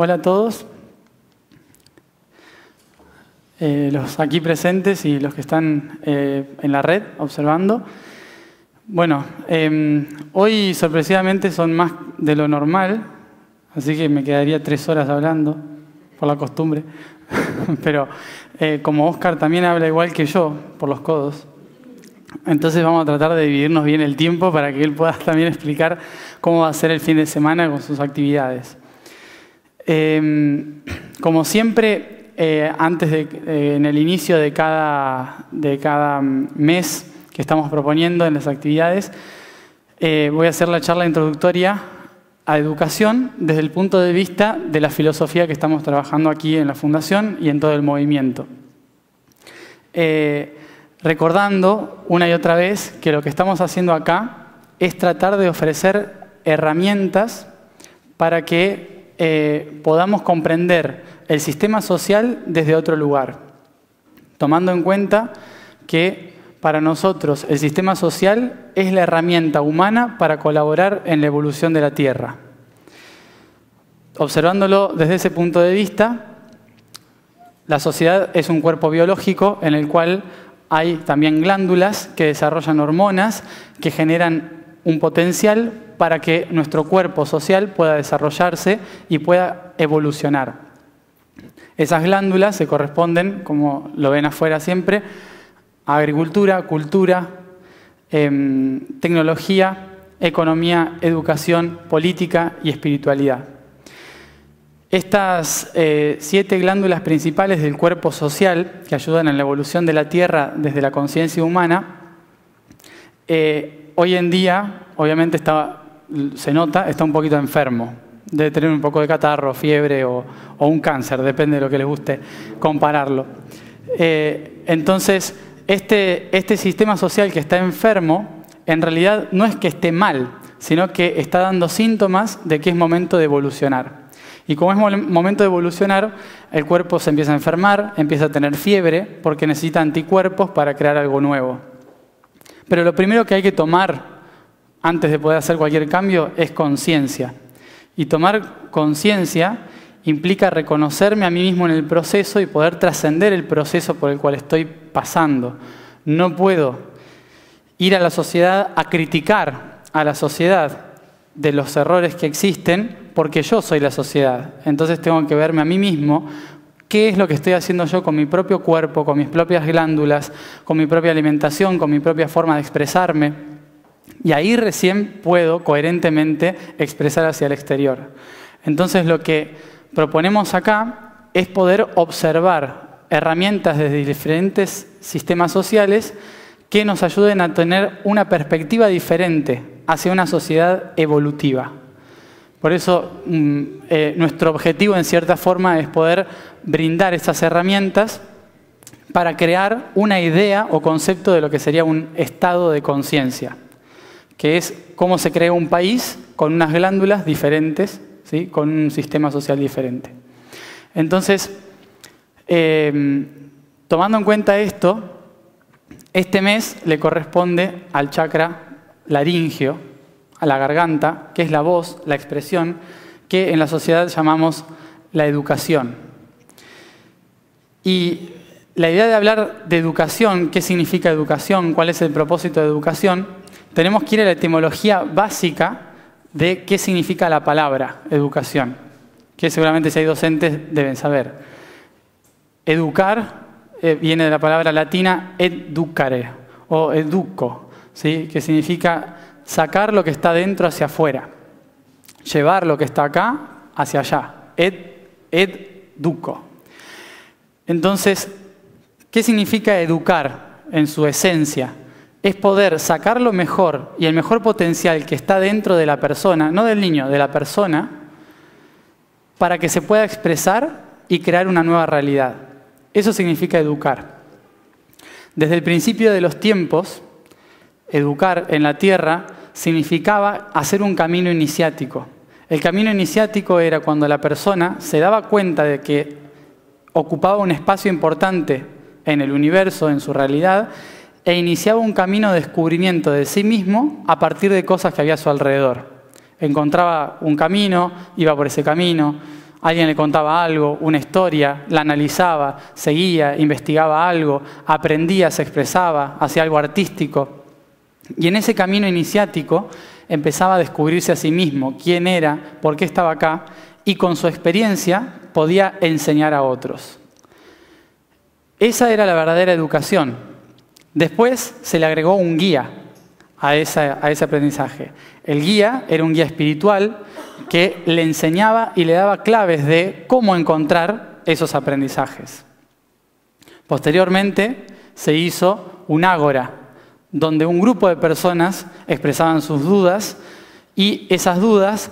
Hola a todos, los aquí presentes y los que están en la red observando. Bueno, hoy sorpresivamente son más de lo normal, así que me quedaría 3 horas hablando, por la costumbre. Pero como Óscar también habla igual que yo, por los codos, entonces vamos a tratar de dividirnos bien el tiempo para que él pueda también explicar cómo va a ser el fin de semana con sus actividades. Como siempre, en el inicio de cada mes que estamos proponiendo en las actividades, voy a hacer la charla introductoria a educación desde el punto de vista de la filosofía que estamos trabajando aquí en la Fundación y en todo el movimiento. Recordando una y otra vez que lo que estamos haciendo acá es tratar de ofrecer herramientas para que podamos comprender el sistema social desde otro lugar, tomando en cuenta que para nosotros el sistema social es la herramienta humana para colaborar en la evolución de la Tierra. Observándolo desde ese punto de vista, la sociedad es un cuerpo biológico en el cual hay también glándulas que desarrollan hormonas que generan un potencial para que nuestro cuerpo social pueda desarrollarse y pueda evolucionar. Esas glándulas se corresponden, como lo ven afuera siempre, a agricultura, cultura, tecnología, economía, educación, política y espiritualidad. Estas 7 glándulas principales del cuerpo social que ayudan en la evolución de la Tierra desde la conciencia humana, hoy en día, obviamente se nota, está un poquito enfermo. Debe tener un poco de catarro, fiebre o un cáncer, depende de lo que les guste compararlo. Entonces, este sistema social que está enfermo, en realidad no es que esté mal, sino que está dando síntomas de que es momento de evolucionar. Y como es momento de evolucionar, el cuerpo se empieza a enfermar, empieza a tener fiebre, porque necesita anticuerpos para crear algo nuevo. Pero lo primero que hay que tomar antes de poder hacer cualquier cambio es conciencia. Y tomar conciencia implica reconocerme a mí mismo en el proceso y poder trascender el proceso por el cual estoy pasando. No puedo ir a la sociedad a criticar a la sociedad de los errores que existen porque yo soy la sociedad. Entonces tengo que verme a mí mismo qué es lo que estoy haciendo yo con mi propio cuerpo, con mis propias glándulas, con mi propia alimentación, con mi propia forma de expresarme. Y ahí recién puedo coherentemente expresar hacia el exterior. Entonces lo que proponemos acá es poder observar herramientas desde diferentes sistemas sociales que nos ayuden a tener una perspectiva diferente hacia una sociedad evolutiva. Por eso nuestro objetivo en cierta forma es poder brindar estas herramientas para crear una idea o concepto de lo que sería un estado de conciencia, que es cómo se crea un país con unas glándulas diferentes, ¿sí? Con un sistema social diferente. Entonces, tomando en cuenta esto, este mes le corresponde al chakra laríngeo, a la garganta, que es la voz, la expresión, que en la sociedad llamamos la educación. Y la idea de hablar de educación, ¿qué significa educación? ¿Cuál es el propósito de educación? Tenemos que ir a la etimología básica de qué significa la palabra educación, que seguramente si hay docentes deben saber. Educar viene de la palabra latina educare o educo, ¿sí? Que significa sacar lo que está dentro hacia afuera, llevar lo que está acá hacia allá, educo. Entonces, ¿qué significa educar en su esencia? Es poder sacar lo mejor y el mejor potencial que está dentro de la persona, no del niño, de la persona, para que se pueda expresar y crear una nueva realidad. Eso significa educar. Desde el principio de los tiempos, educar en la tierra significaba hacer un camino iniciático. El camino iniciático era cuando la persona se daba cuenta de que ocupaba un espacio importante en el universo, en su realidad, e iniciaba un camino de descubrimiento de sí mismo a partir de cosas que había a su alrededor. Encontraba un camino, iba por ese camino, Alguien le contaba algo, una historia, la analizaba, seguía, investigaba algo, aprendía, se expresaba, hacía algo artístico. Y en ese camino iniciático empezaba a descubrirse a sí mismo, quién era, por qué estaba acá, y con su experiencia podía enseñar a otros. Esa era la verdadera educación. Después se le agregó un guía a ese aprendizaje. El guía era un guía espiritual que le enseñaba y le daba claves de cómo encontrar esos aprendizajes. Posteriormente se hizo un ágora, donde un grupo de personas expresaban sus dudas y esas dudas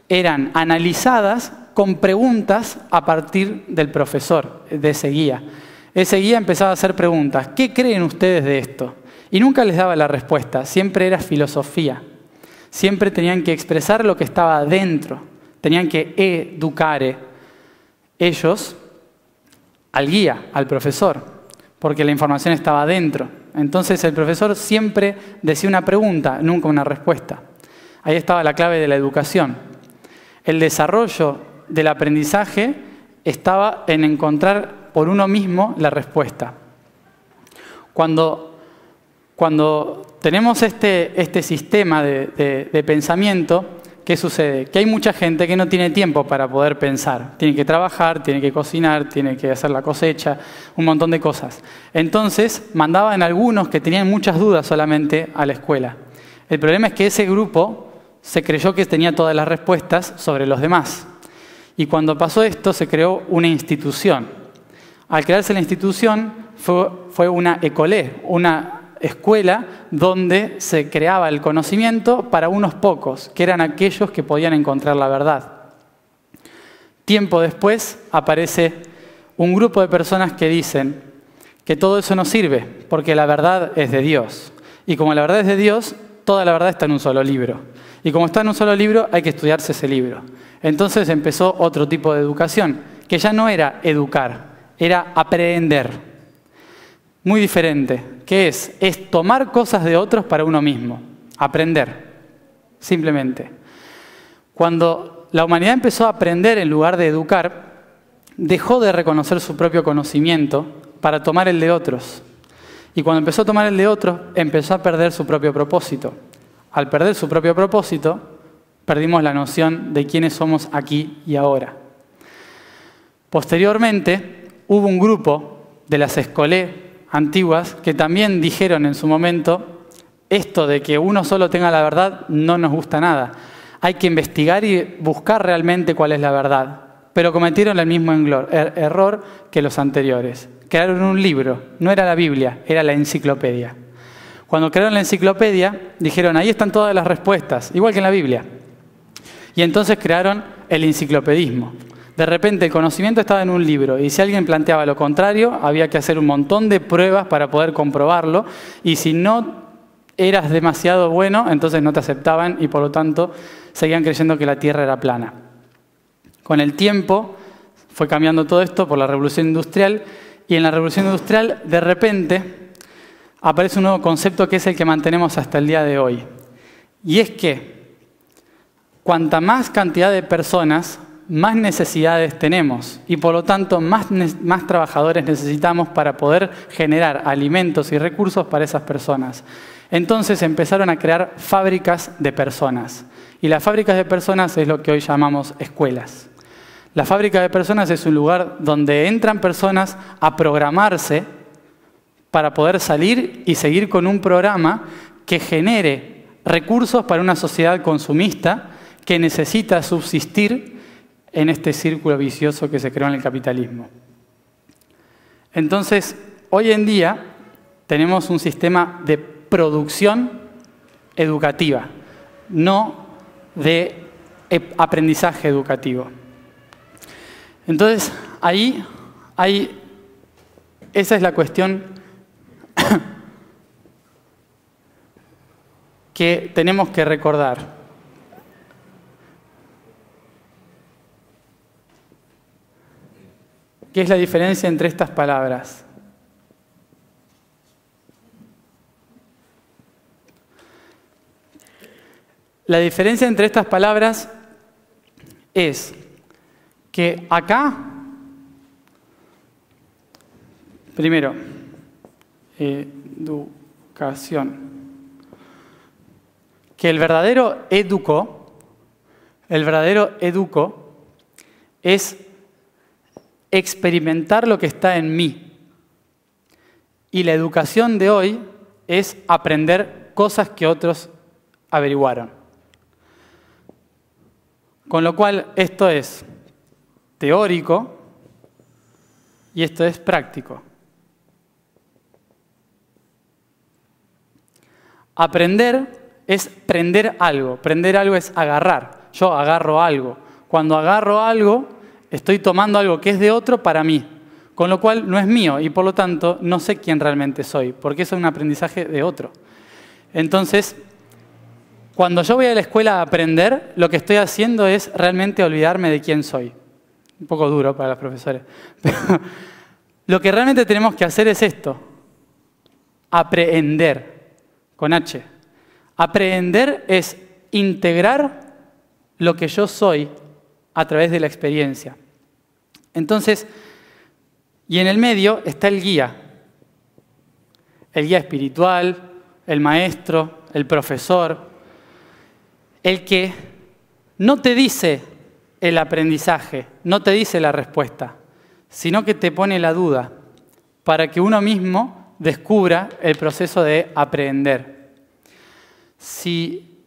eran analizadas con preguntas a partir del profesor, de ese guía. Ese guía empezaba a hacer preguntas. ¿Qué creen ustedes de esto? Y nunca les daba la respuesta, siempre era filosofía. Siempre tenían que expresar lo que estaba dentro, tenían que educar ellos al guía, al profesor, porque la información estaba dentro. Entonces el profesor siempre decía una pregunta, nunca una respuesta. Ahí estaba la clave de la educación. El desarrollo del aprendizaje estaba en encontrar por uno mismo la respuesta. Cuando tenemos este sistema de pensamiento, ¿qué sucede? Que hay mucha gente que no tiene tiempo para poder pensar. Tiene que trabajar, tiene que cocinar, tiene que hacer la cosecha, un montón de cosas. Entonces, mandaban algunos que tenían muchas dudas solamente a la escuela. El problema es que ese grupo se creyó que tenía todas las respuestas sobre los demás. Y cuando pasó esto, se creó una institución. Al crearse la institución, fue una école, una escuela donde se creaba el conocimiento para unos pocos, que eran aquellos que podían encontrar la verdad. Tiempo después aparece un grupo de personas que dicen que todo eso no sirve, porque la verdad es de Dios. Y como la verdad es de Dios, toda la verdad está en un solo libro. Y como está en un solo libro, hay que estudiarse ese libro. Entonces empezó otro tipo de educación, que ya no era educar, era aprender. Muy diferente. ¿Qué es? Es tomar cosas de otros para uno mismo. Aprender. Simplemente. Cuando la humanidad empezó a aprender en lugar de educar, dejó de reconocer su propio conocimiento para tomar el de otros. Y cuando empezó a tomar el de otros, empezó a perder su propio propósito. Al perder su propio propósito, perdimos la noción de quiénes somos aquí y ahora. Posteriormente, hubo un grupo de las escolé antiguas que también dijeron en su momento esto de que uno solo tenga la verdad no nos gusta nada. Hay que investigar y buscar realmente cuál es la verdad. Pero cometieron el mismo error que los anteriores. Crearon un libro, no era la Biblia, era la enciclopedia. Cuando crearon la enciclopedia, dijeron ahí están todas las respuestas, igual que en la Biblia. Y entonces crearon el enciclopedismo. De repente el conocimiento estaba en un libro y si alguien planteaba lo contrario, había que hacer un montón de pruebas para poder comprobarlo y si no eras demasiado bueno, entonces no te aceptaban y por lo tanto seguían creyendo que la Tierra era plana. Con el tiempo fue cambiando todo esto por la Revolución Industrial y en la Revolución Industrial de repente aparece un nuevo concepto que es el que mantenemos hasta el día de hoy. Y es que cuanta más cantidad de personas, más necesidades tenemos y por lo tanto más trabajadores necesitamos para poder generar alimentos y recursos para esas personas. Entonces empezaron a crear fábricas de personas y las fábricas de personas es lo que hoy llamamos escuelas. La fábrica de personas es un lugar donde entran personas a programarse para poder salir y seguir con un programa que genere recursos para una sociedad consumista que necesita subsistir en este círculo vicioso que se creó en el capitalismo. Entonces, hoy en día tenemos un sistema de producción educativa, no de aprendizaje educativo. Entonces, esa es la cuestión que tenemos que recordar. ¿Qué es la diferencia entre estas palabras? La diferencia entre estas palabras es que acá, primero, educación, que el verdadero educo es experimentar lo que está en mí. Y la educación de hoy es aprender cosas que otros averiguaron. Con lo cual, esto es teórico y esto es práctico. Aprender es prender algo. Prender algo es agarrar. Yo agarro algo. Cuando agarro algo, estoy tomando algo que es de otro para mí. Con lo cual no es mío y por lo tanto no sé quién realmente soy, porque eso es un aprendizaje de otro. Entonces, cuando yo voy a la escuela a aprender, lo que estoy haciendo es realmente olvidarme de quién soy. Un poco duro para los profesores. Pero lo que realmente tenemos que hacer es esto. Aprehender, con H. Aprehender es integrar lo que yo soy a través de la experiencia. Entonces, y en el medio está el guía espiritual, el maestro, el profesor, el que no te dice el aprendizaje, no te dice la respuesta, sino que te pone la duda para que uno mismo descubra el proceso de aprender. Si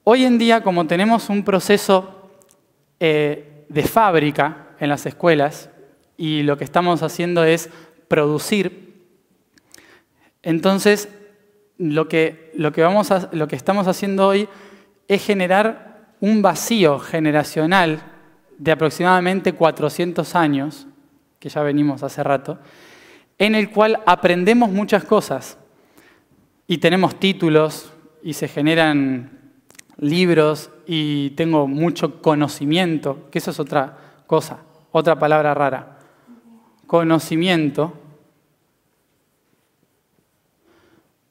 hoy en día, como tenemos un proceso de fábrica en las escuelas, y lo que estamos haciendo es producir, entonces lo que estamos haciendo hoy es generar un vacío generacional de aproximadamente 400 años, que ya venimos hace rato, en el cual aprendemos muchas cosas y tenemos títulos y se generan libros y tengo mucho conocimiento, que eso es otra cosa, otra palabra rara. Conocimiento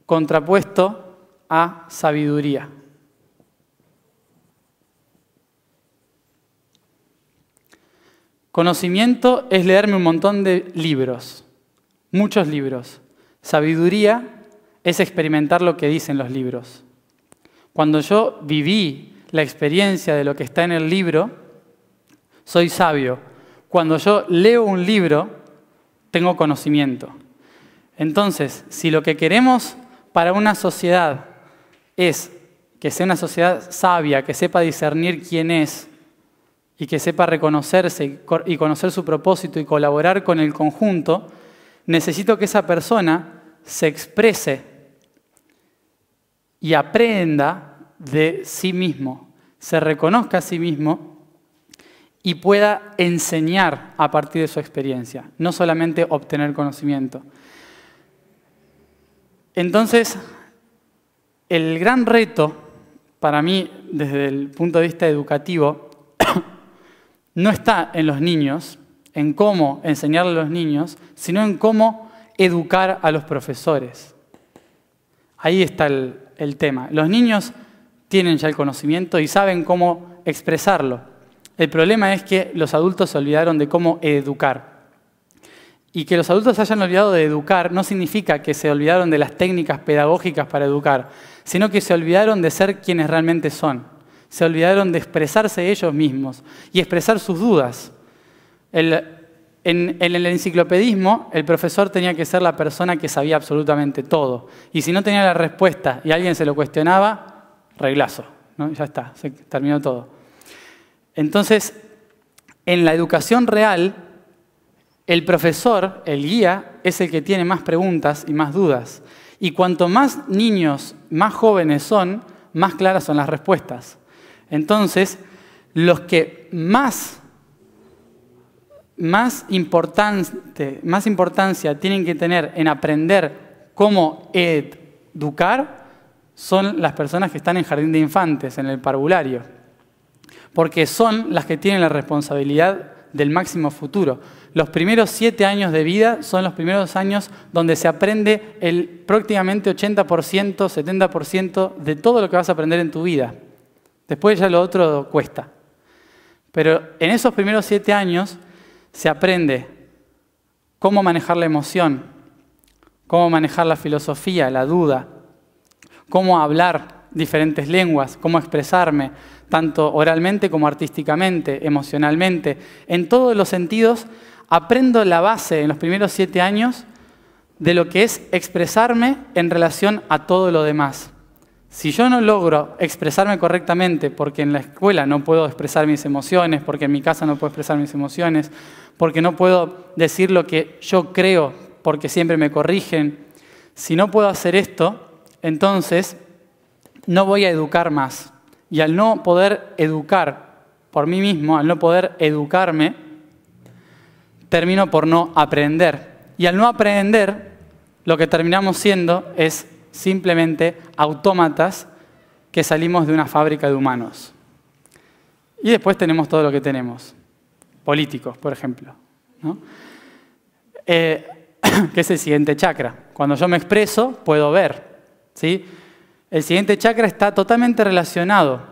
contrapuesto a sabiduría. Conocimiento es leerme un montón de libros, muchos libros. Sabiduría es experimentar lo que dicen los libros. Cuando yo viví la experiencia de lo que está en el libro, soy sabio. Cuando yo leo un libro, tengo conocimiento. Entonces, si lo que queremos para una sociedad es que sea una sociedad sabia, que sepa discernir quién es y que sepa reconocerse y conocer su propósito y colaborar con el conjunto, necesito que esa persona se exprese y aprenda de sí mismo, se reconozca a sí mismo y pueda enseñar a partir de su experiencia, no solamente obtener conocimiento. Entonces, el gran reto para mí, desde el punto de vista educativo, no está en los niños, en cómo enseñarle a los niños, sino en cómo educar a los profesores. Ahí está el tema. Los niños tienen ya el conocimiento y saben cómo expresarlo. El problema es que los adultos se olvidaron de cómo educar. Y que los adultos se hayan olvidado de educar no significa que se olvidaron de las técnicas pedagógicas para educar, sino que se olvidaron de ser quienes realmente son. Se olvidaron de expresarse ellos mismos y expresar sus dudas. En el enciclopedismo, el profesor tenía que ser la persona que sabía absolutamente todo. Y si no tenía la respuesta y alguien se lo cuestionaba, reglazo, ¿no? Ya está, se terminó todo. Entonces, en la educación real, el profesor, el guía, es el que tiene más preguntas y más dudas. Y cuanto más niños, más jóvenes son, más claras son las respuestas. Entonces, los que más importancia tienen que tener en aprender cómo educar son las personas que están en jardín de infantes, en el parvulario. Porque son las que tienen la responsabilidad del máximo futuro. Los primeros 7 años de vida son los primeros años donde se aprende el prácticamente 80%, 70% de todo lo que vas a aprender en tu vida. Después ya lo otro cuesta. Pero en esos primeros 7 años se aprende cómo manejar la emoción, cómo manejar la filosofía, la duda, cómo hablar diferentes lenguas, cómo expresarme, tanto oralmente como artísticamente, emocionalmente. En todos los sentidos aprendo la base en los primeros 7 años de lo que es expresarme en relación a todo lo demás. Si yo no logro expresarme correctamente, porque en la escuela no puedo expresar mis emociones, porque en mi casa no puedo expresar mis emociones, porque no puedo decir lo que yo creo, porque siempre me corrigen, si no puedo hacer esto, entonces no voy a educar más. Y al no poder educar por mí mismo, al no poder educarme, termino por no aprender. Y al no aprender, lo que terminamos siendo es simplemente autómatas que salimos de una fábrica de humanos. Y después tenemos todo lo que tenemos. Políticos, por ejemplo, ¿no? Que es el siguiente chakra. Cuando yo me expreso, puedo ver, ¿sí? El siguiente chakra está totalmente relacionado.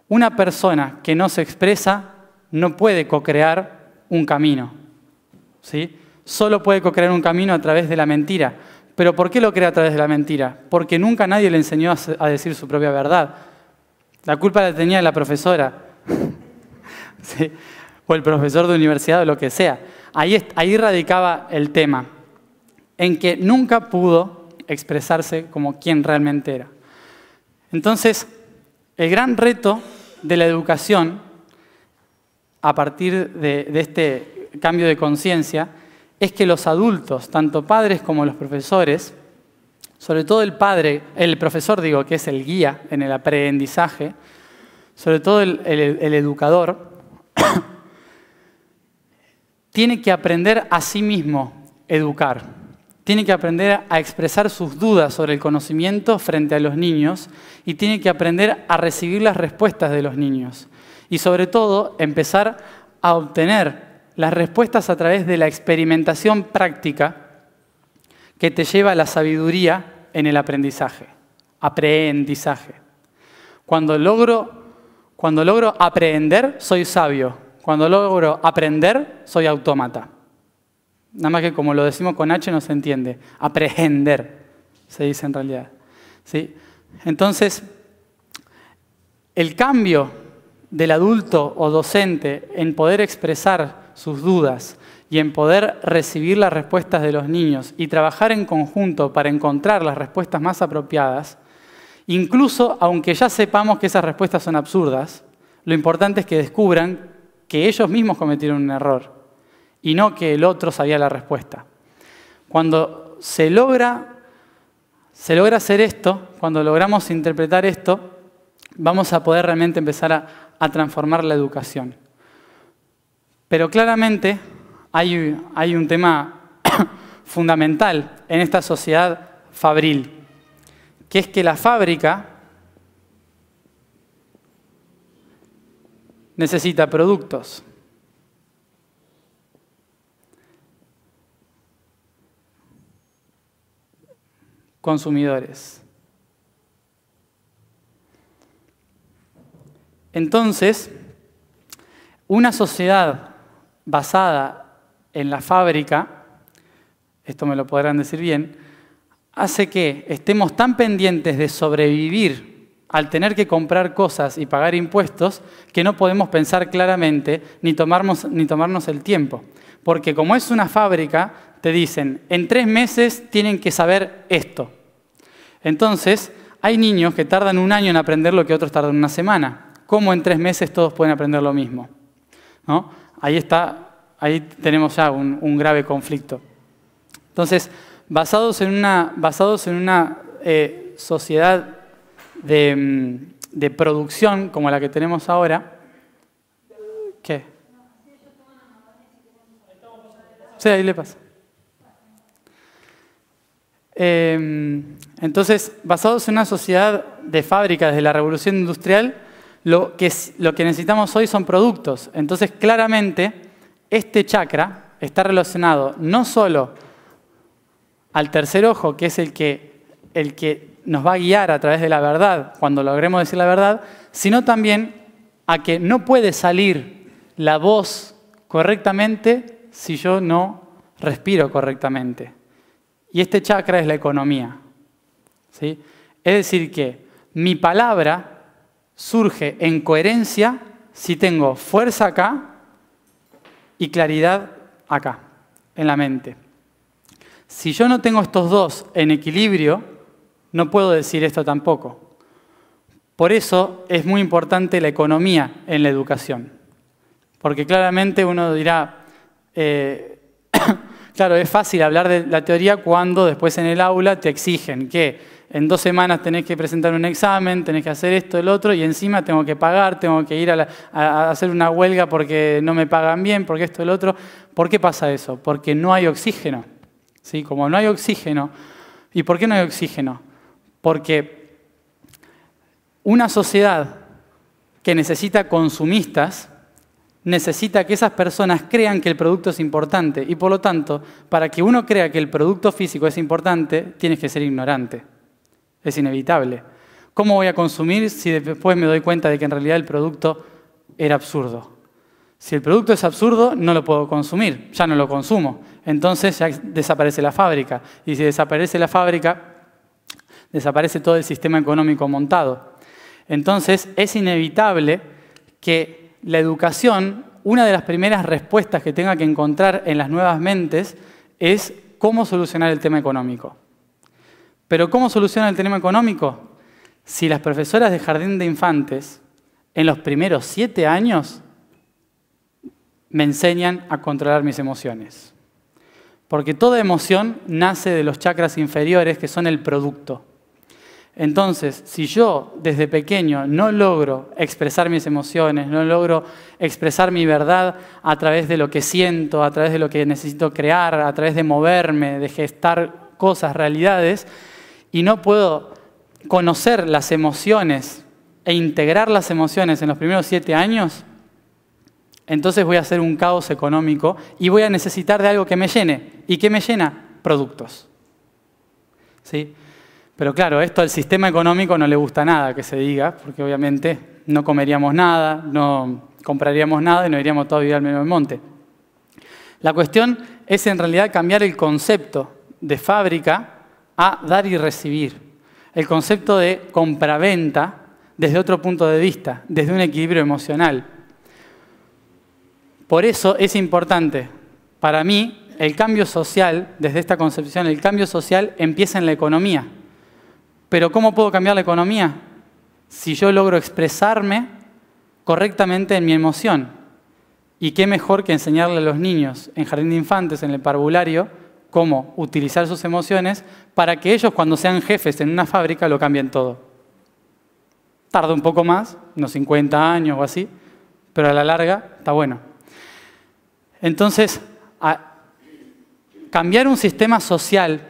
Una persona que no se expresa no puede co-crear un camino, ¿sí? Solo puede co-crear un camino a través de la mentira. ¿Pero por qué lo crea a través de la mentira? Porque nunca nadie le enseñó a decir su propia verdad. La culpa la tenía la profesora, ¿sí? O el profesor de universidad o lo que sea. Ahí radicaba el tema, en que nunca pudo expresarse como quien realmente era. Entonces, el gran reto de la educación, a partir de este cambio de conciencia, es que los adultos, tanto padres como los profesores, sobre todo el profesor, digo, que es el guía en el aprendizaje, sobre todo el educador, tiene que aprender a sí mismo educar. Tiene que aprender a expresar sus dudas sobre el conocimiento frente a los niños y tiene que aprender a recibir las respuestas de los niños. Y sobre todo, empezar a obtener las respuestas a través de la experimentación práctica que te lleva a la sabiduría en el aprendizaje. Aprendizaje. Cuando logro aprender, soy sabio. Cuando logro aprender, soy autómata. Nada más que como lo decimos con H no se entiende. Aprehender, se dice en realidad, ¿sí? Entonces, el cambio del adulto o docente en poder expresar sus dudas y en poder recibir las respuestas de los niños y trabajar en conjunto para encontrar las respuestas más apropiadas, incluso aunque ya sepamos que esas respuestas son absurdas, lo importante es que descubran que ellos mismos cometieron un error y no que el otro sabía la respuesta. Cuando se logra hacer esto, cuando logramos interpretar esto, vamos a poder realmente empezar a transformar la educación. Pero claramente hay un tema fundamental en esta sociedad fabril, que es que la fábrica necesita productos. Consumidores. Entonces, una sociedad basada en la fábrica, esto me lo podrán decir bien, hace que estemos tan pendientes de sobrevivir al tener que comprar cosas y pagar impuestos que no podemos pensar claramente ni tomarnos el tiempo. Porque como es una fábrica, te dicen, en 3 meses tienen que saber esto. Entonces, hay niños que tardan 1 año en aprender lo que otros tardan 1 semana. ¿Cómo en 3 meses todos pueden aprender lo mismo? ¿No? Ahí tenemos ya un grave conflicto. Entonces, basados en una sociedad de producción como la que tenemos ahora, ¿qué? Sí, ahí le pasa. Entonces, basados en una sociedad de fábrica desde la revolución industrial, lo que necesitamos hoy son productos. Entonces, claramente, este chakra está relacionado no solo al tercer ojo, que es el que nos va a guiar a través de la verdad, cuando logremos decir la verdad, sino también a que no puede salir la voz correctamente si yo no respiro correctamente. Y este chakra es la economía, ¿sí? Es decir que mi palabra surge en coherencia si tengo fuerza acá y claridad acá, en la mente. Si yo no tengo estos dos en equilibrio, no puedo decir esto tampoco. Por eso es muy importante la economía en la educación. Porque claramente uno dirá, claro, es fácil hablar de la teoría cuando después en el aula te exigen que en 2 semanas tenés que presentar un examen, tenés que hacer esto, el otro, y encima tengo que pagar, tengo que ir a hacer una huelga porque no me pagan bien, porque esto, el otro. ¿Por qué pasa eso? Porque no hay oxígeno, ¿sí? Como no hay oxígeno. ¿Y por qué no hay oxígeno? Porque una sociedad que necesita consumistas necesita que esas personas crean que el producto es importante. Y por lo tanto, para que uno crea que el producto físico es importante, tienes que ser ignorante. Es inevitable. ¿Cómo voy a consumir si después me doy cuenta de que en realidad el producto era absurdo? Si el producto es absurdo, no lo puedo consumir, ya no lo consumo. Entonces ya desaparece la fábrica. Y si desaparece la fábrica, desaparece todo el sistema económico montado. Entonces es inevitable que la educación, una de las primeras respuestas que tenga que encontrar en las nuevas mentes es cómo solucionar el tema económico. Pero ¿cómo soluciona el tema económico? Si las profesoras de jardín de infantes en los primeros 7 años me enseñan a controlar mis emociones. Porque toda emoción nace de los chakras inferiores, que son el producto. Entonces, si yo desde pequeño no logro expresar mis emociones, no logro expresar mi verdad a través de lo que siento, a través de lo que necesito crear, a través de moverme, de gestar cosas, realidades, y no puedo conocer las emociones e integrar las emociones en los primeros 7 años, entonces voy a hacer un caos económico y voy a necesitar de algo que me llene. ¿Y qué me llena? Productos. ¿Sí? Pero claro, esto al sistema económico no le gusta nada que se diga, porque obviamente no comeríamos nada, no compraríamos nada y nos iríamos todos a vivir al medio del monte. La cuestión es en realidad cambiar el concepto de fábrica a dar y recibir. El concepto de compraventa desde otro punto de vista, desde un equilibrio emocional. Por eso es importante, para mí, el cambio social, desde esta concepción, el cambio social empieza en la economía. Pero ¿cómo puedo cambiar la economía? Si yo logro expresarme correctamente en mi emoción. ¿Y qué mejor que enseñarle a los niños en jardín de infantes, en el parvulario, cómo utilizar sus emociones para que ellos cuando sean jefes en una fábrica lo cambien todo? Tarda un poco más, unos 50 años o así, pero a la larga está bueno. Entonces, cambiar un sistema social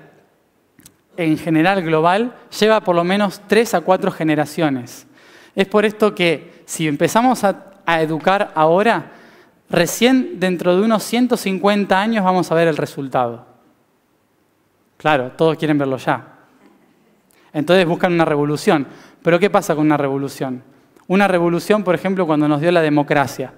en general global lleva por lo menos 3 a 4 generaciones. Es por esto que si empezamos a educar ahora, recién dentro de unos 150 años vamos a ver el resultado. Claro, todos quieren verlo ya. Entonces buscan una revolución. ¿Pero qué pasa con una revolución? Una revolución, por ejemplo, cuando nos dio la democracia.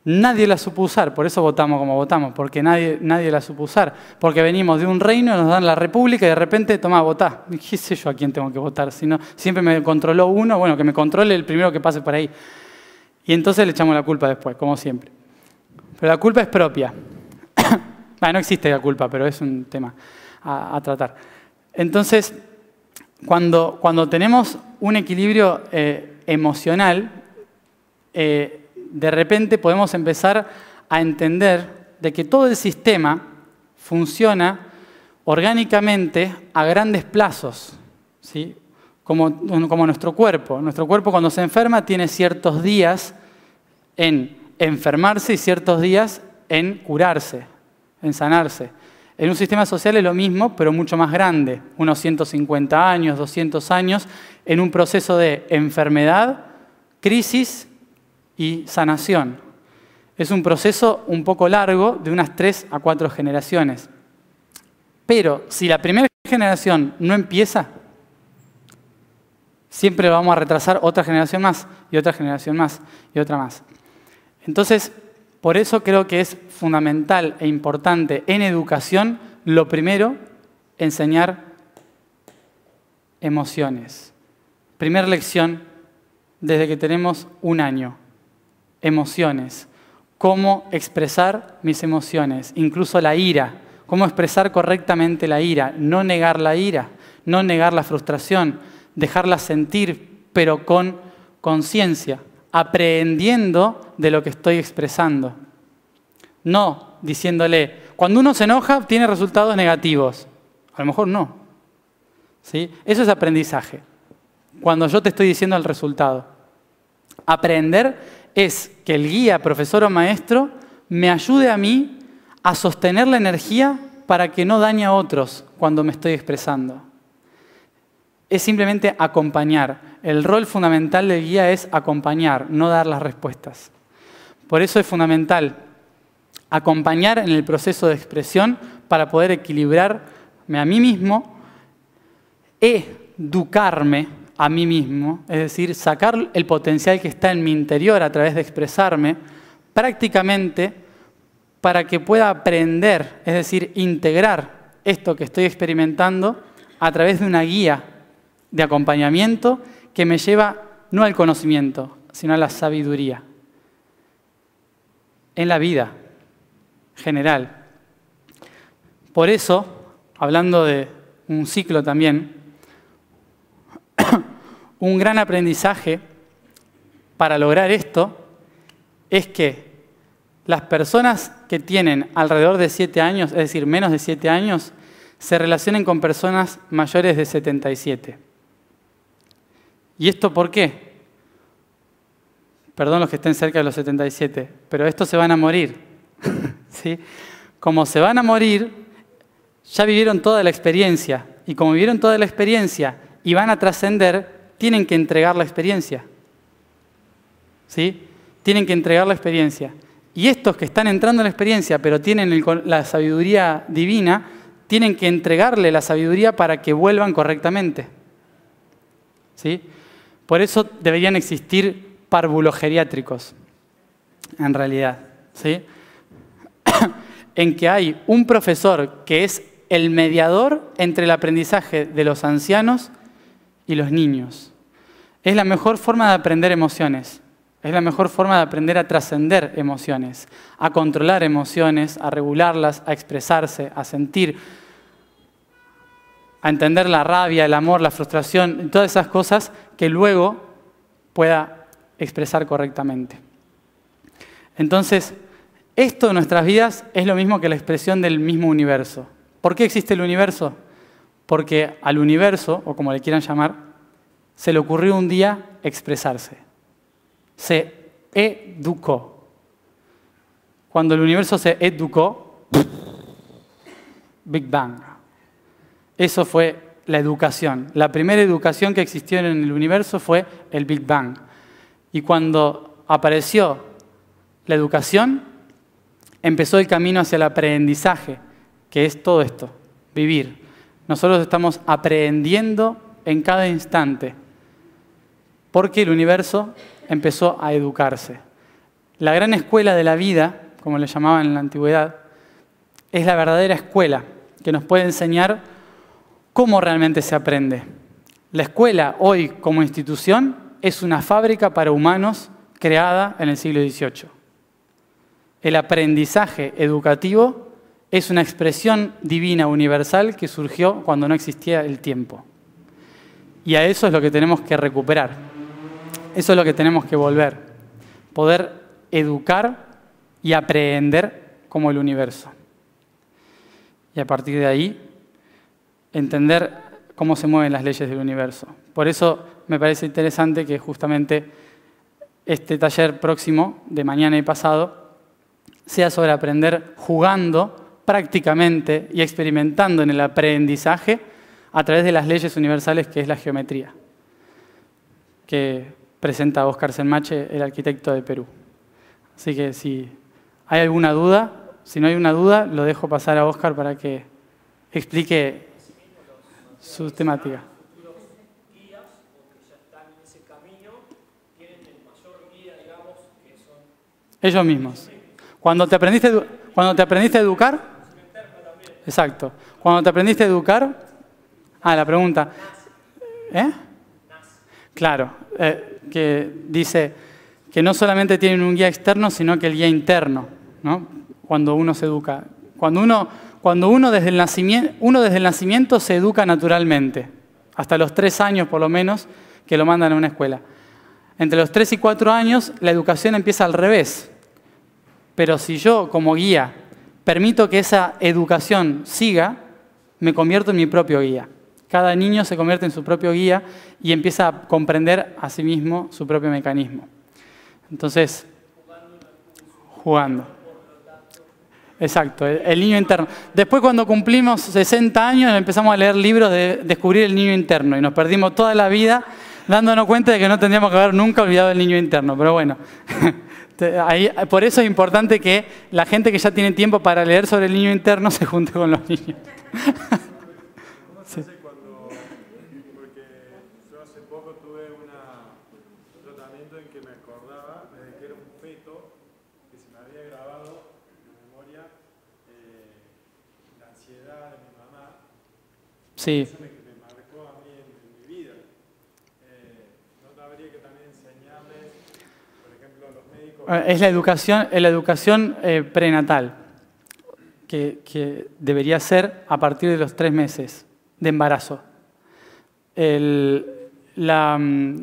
Nadie la supo usar, por eso votamos como votamos, porque nadie la supo usar. Porque venimos de un reino, nos dan la república y de repente, tomá, votá. ¿Qué sé yo a quién tengo que votar? Si no, siempre me controló uno, bueno, que me controle el primero que pase por ahí. Y entonces le echamos la culpa después, como siempre. Pero la culpa es propia. No existe la culpa, pero es un tema a tratar. Entonces, cuando tenemos un equilibrio emocional, de repente podemos empezar a entender de que todo el sistema funciona orgánicamente a grandes plazos, ¿sí? Como nuestro cuerpo. Nuestro cuerpo cuando se enferma tiene ciertos días en enfermarse y ciertos días en curarse, en sanarse. En un sistema social es lo mismo, pero mucho más grande, unos 150 años, 200 años, en un proceso de enfermedad, crisis y sanación. Es un proceso un poco largo, de unas 3 a 4 generaciones. Pero si la primera generación no empieza, siempre vamos a retrasar otra generación más, y otra generación más, y otra más. Entonces, por eso creo que es fundamental e importante en educación, lo primero, enseñar emociones. Primera lección desde que tenemos 1 año. Emociones. Cómo expresar mis emociones, incluso la ira. Cómo expresar correctamente la ira. No negar la ira, no negar la frustración, dejarla sentir, pero con conciencia, aprehendiendo de lo que estoy expresando. No diciéndole, cuando uno se enoja obtiene resultados negativos. A lo mejor no. ¿Sí? Eso es aprendizaje. Cuando yo te estoy diciendo el resultado. Aprender es que el guía, profesor o maestro me ayude a mí a sostener la energía para que no dañe a otros cuando me estoy expresando. Es simplemente acompañar. El rol fundamental del guía es acompañar, no dar las respuestas. Por eso es fundamental acompañar en el proceso de expresión para poder equilibrarme a mí mismo, educarme a mí mismo, es decir, sacar el potencial que está en mi interior a través de expresarme, prácticamente para que pueda aprender, es decir, integrar esto que estoy experimentando a través de una guía de acompañamiento que me lleva no al conocimiento, sino a la sabiduría. En la vida general. Por eso, hablando de un ciclo también, un gran aprendizaje para lograr esto es que las personas que tienen alrededor de 7 años, es decir, menos de 7 años, se relacionen con personas mayores de 77. ¿Y esto por qué? Perdón los que estén cerca de los 77, pero estos se van a morir. ¿Sí? Como se van a morir, ya vivieron toda la experiencia. Y como vivieron toda la experiencia y van a trascender, tienen que entregar la experiencia. ¿Sí? Tienen que entregar la experiencia. Y estos que están entrando en la experiencia, pero tienen la sabiduría divina, tienen que entregarle la sabiduría para que vuelvan correctamente. ¿Sí? Por eso deberían existir parvulogeriátricos, en realidad. ¿Sí? En que hay un profesor que es el mediador entre el aprendizaje de los ancianos y los niños. Es la mejor forma de aprender emociones. Es la mejor forma de aprender a trascender emociones, a controlar emociones, a regularlas, a expresarse, a sentir, a entender la rabia, el amor, la frustración, todas esas cosas que luego pueda expresar correctamente. Entonces, esto en nuestras vidas es lo mismo que la expresión del mismo universo. ¿Por qué existe el universo? Porque al universo, o como le quieran llamar, se le ocurrió un día expresarse. Se educó. Cuando el universo se educó, Big Bang. Eso fue la educación. La primera educación que existió en el universo fue el Big Bang. Y cuando apareció la educación, empezó el camino hacia el aprendizaje, que es todo esto, vivir. Nosotros estamos aprendiendo en cada instante, porque el universo empezó a educarse. La gran escuela de la vida, como le llamaban en la antigüedad, es la verdadera escuela que nos puede enseñar cómo realmente se aprende. La escuela hoy como institución es una fábrica para humanos creada en el siglo XVIII. El aprendizaje educativo es una expresión divina universal que surgió cuando no existía el tiempo. Y a eso es lo que tenemos que recuperar. Eso es lo que tenemos que volver. Poder educar y aprender como el universo. Y a partir de ahí, entender cómo se mueven las leyes del universo. Por eso me parece interesante que justamente este taller próximo, de mañana y pasado, sea sobre aprender jugando prácticamente y experimentando en el aprendizaje a través de las leyes universales que es la geometría, que presenta Óscar Senmache, el arquitecto de Perú. Así que si hay alguna duda, si no hay una duda, lo dejo pasar a Óscar para que explique su temática. Ellos mismos. Cuando te aprendiste a educar, exacto. Cuando te aprendiste a educar, la pregunta, Claro, que dice que no solamente tienen un guía externo, sino que el guía interno, ¿no? Cuando uno se educa. Cuando uno desde el nacimiento se educa naturalmente, hasta los 3 años por lo menos, que lo mandan a una escuela. Entre los 3 y 4 años la educación empieza al revés. Pero si yo, como guía, permito que esa educación siga, me convierto en mi propio guía. Cada niño se convierte en su propio guía y empieza a comprender a sí mismo su propio mecanismo. Entonces, jugando. Exacto, el niño interno. Después, cuando cumplimos 60 años, empezamos a leer libros de descubrir el niño interno y nos perdimos toda la vida dándonos cuenta de que no tendríamos que haber nunca olvidado el niño interno. Pero bueno, por eso es importante que la gente que ya tiene tiempo para leer sobre el niño interno se junte con los niños. Sí. Porque yo hace poco tuve un tratamiento en que me acordaba desde que era un feto que se me había grabado en la memoria la ansiedad de mi mamá. Sí. Eso me marcó a mí en mi vida. ¿No habría que también enseñarles, por ejemplo, a los médicos? Es la educación prenatal, que debería ser a partir de los 3 meses de embarazo.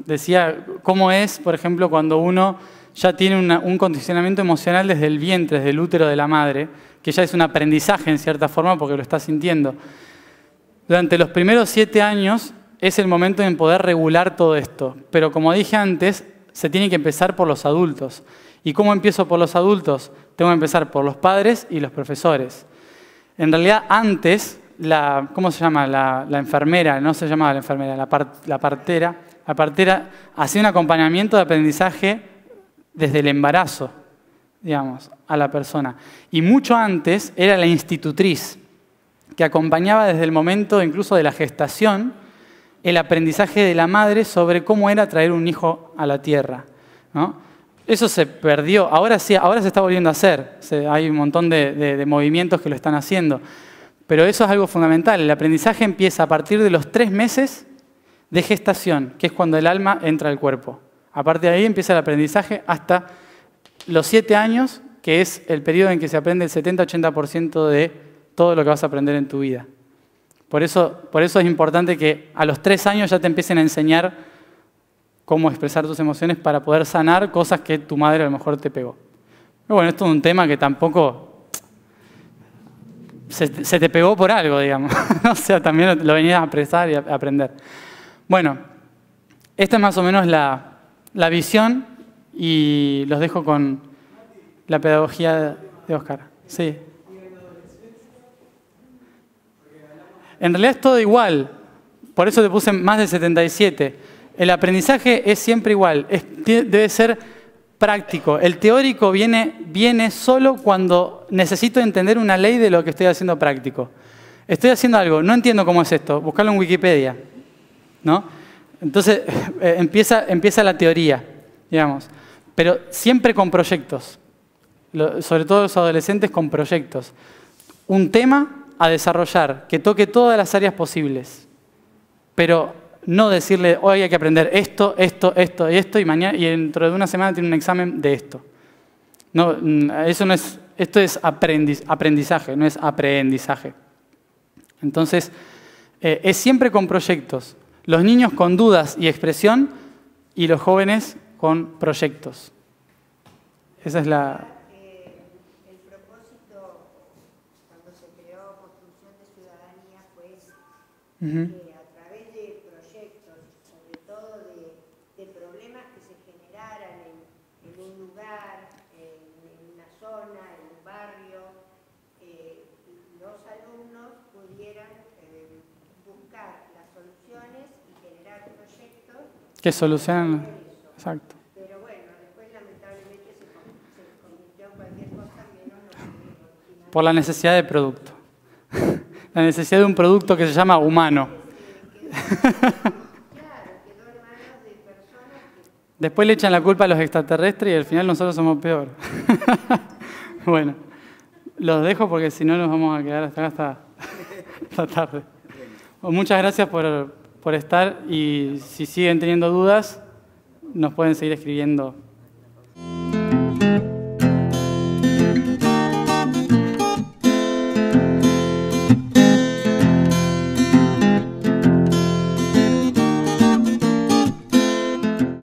Decía cómo es, por ejemplo, cuando uno ya tiene un condicionamiento emocional desde el vientre, desde el útero de la madre, que ya es un aprendizaje en cierta forma porque lo está sintiendo. Durante los primeros 7 años es el momento en poder regular todo esto, pero como dije antes, se tiene que empezar por los adultos. ¿Y cómo empiezo por los adultos? Tengo que empezar por los padres y los profesores. En realidad, antes, ¿cómo se llama? La enfermera, no se llamaba la enfermera, la partera hacía un acompañamiento de aprendizaje desde el embarazo, digamos, a la persona. Y mucho antes era la institutriz, que acompañaba desde el momento incluso de la gestación el aprendizaje de la madre sobre cómo era traer un hijo a la tierra, ¿no? Eso se perdió. Ahora sí, ahora se está volviendo a hacer. Hay un montón de movimientos que lo están haciendo. Pero eso es algo fundamental. El aprendizaje empieza a partir de los 3 meses de gestación, que es cuando el alma entra al cuerpo. A partir de ahí empieza el aprendizaje hasta los 7 años, que es el periodo en que se aprende el 70-80% de todo lo que vas a aprender en tu vida. Por eso es importante que a los 3 años ya te empiecen a enseñar cómo expresar tus emociones para poder sanar cosas que tu madre a lo mejor te pegó. Pero bueno, esto es un tema que tampoco se te pegó por algo, digamos. O sea, también lo venías a expresar y a aprender. Bueno, esta es más o menos la visión y los dejo con la pedagogía de Oscar. Sí. En realidad es todo igual. Por eso te puse más de 77. El aprendizaje es siempre igual, debe ser práctico. El teórico viene solo cuando necesito entender una ley de lo que estoy haciendo práctico. Estoy haciendo algo, no entiendo cómo es esto, buscarlo en Wikipedia, ¿no? Entonces empieza la teoría, digamos, pero siempre con proyectos, sobre todo los adolescentes con proyectos. Un tema a desarrollar que toque todas las áreas posibles, pero no decirle, hoy hay que aprender esto, esto, esto y esto, y mañana y dentro de una semana tiene un examen de esto. No, esto es aprendizaje, no es aprendizaje. Entonces, es siempre con proyectos. Los niños con dudas y expresión y los jóvenes con proyectos. Esa es la... El propósito cuando se creó Construcción de Ciudadanía fue que a través de proyectos, sobre todo de problemas que se generaran en un lugar, en una zona, en un barrio, los alumnos pudieran buscar las soluciones y generar proyectos que solucionan. Exacto. Pero bueno, después lamentablemente se convirtió en cualquier cosa menos lo que... Por la necesidad de producto. La necesidad de un producto que se llama humano. Claro, quedó en manos de personas que Después le echan la culpa a los extraterrestres y al final nosotros somos peor. Bueno, los dejo porque si no nos vamos a quedar hasta tarde. Bueno, muchas gracias por estar y si siguen teniendo dudas, nos pueden seguir escribiendo